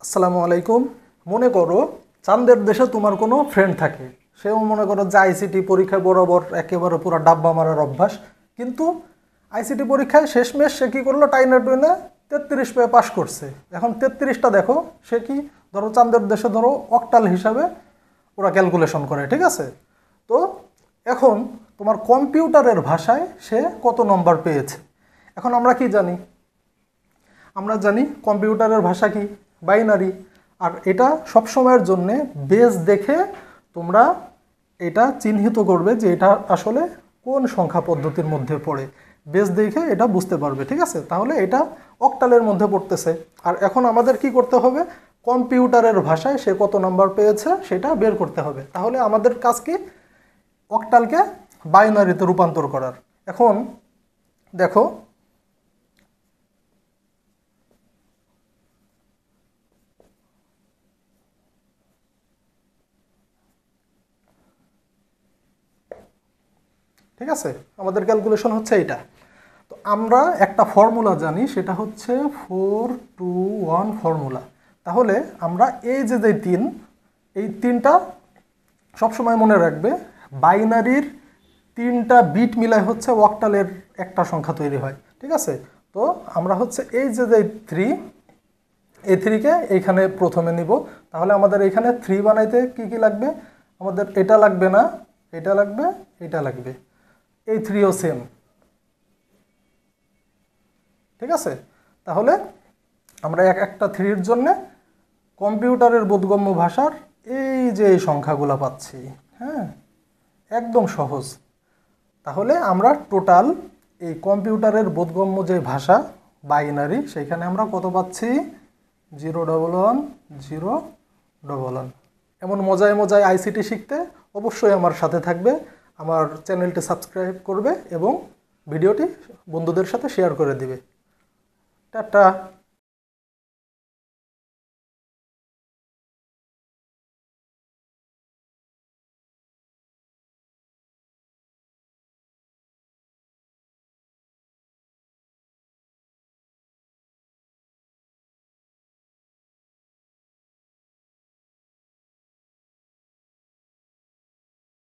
আসসালামু আলাইকুম। মনে করো চাঁদের দেশে তোমার কোনো ফ্রেন্ড থাকে, সেও মনে করো যে আইসিটি পরীক্ষায় বরাবর একেবারে পুরো ডাব্বা মারার অভ্যাস, কিন্তু আইসিটি পরীক্ষায় শেষমেশ সে কী করলো, টাইনা টুইনে 33 পেয়ে পাশ করছে। এখন 33টা দেখো সে কি, ধরো চাঁদের দেশে ধরো অক্টাল হিসাবে ওরা ক্যালকুলেশন করে, ঠিক আছে? তো এখন তোমার কম্পিউটারের ভাষায় সে কত নম্বর পেয়েছে। এখন আমরা কি জানি? আমরা জানি কম্পিউটারের ভাষা কি, বাইনারি। আর এটা সব সময়ের জন্যে বেস দেখে তোমরা এটা চিহ্নিত করবে যে এটা আসলে কোন সংখ্যা পদ্ধতির মধ্যে পড়ে, বেস দেখে এটা বুঝতে পারবে, ঠিক আছে? তাহলে এটা অক্টালের মধ্যে পড়তেছে। আর এখন আমাদের কি করতে হবে, কম্পিউটারের ভাষায় সে কত নাম্বার পেয়েছে সেটা বের করতে হবে। তাহলে আমাদের কাজ কি, অক্টালকে বাইনারিতে রূপান্তর করার। এখন দেখো, ঠিক আছে, আমাদের ক্যালকুলেশন হচ্ছে এইটা। তো আমরা একটা ফর্মুলা জানি, সেটা হচ্ছে 4-2-1 ফর্মুলা। তাহলে আমরা এই যে এই তিনটা সবসময় মনে রাখবে, বাইনারির 3টা বিট মিলায় হচ্ছে অক্টালের একটা সংখ্যা তৈরি হয়, ঠিক আছে? তো আমরা হচ্ছে এই যে 3, এই 3কে এইখানে প্রথমে নিব। তাহলে আমাদের এইখানে 3 বানাইতে কি কি লাগবে, আমাদের এটা লাগবে না, এটা লাগবে, এটা লাগবে, এই 3ও সেম, ঠিক আছে? তাহলে আমরা একটা 3-র জন্যে কম্পিউটারের বোধগম্য ভাষার এই যে এই সংখ্যাগুলো পাচ্ছি, হ্যাঁ, একদম সহজ। তাহলে আমরা টোটাল এই কম্পিউটারের বোধগম্য যে ভাষা বাইনারি, সেইখানে আমরা কত পাচ্ছি, 011-011। এমন মজায় মজায় আইসিটি শিখতে অবশ্যই আমার সাথে থাকবে। আমার চ্যানেলটি সাবস্ক্রাইব করবে এবং ভিডিওটি বন্ধুদের সাথে শেয়ার করে দিবে। টাটা।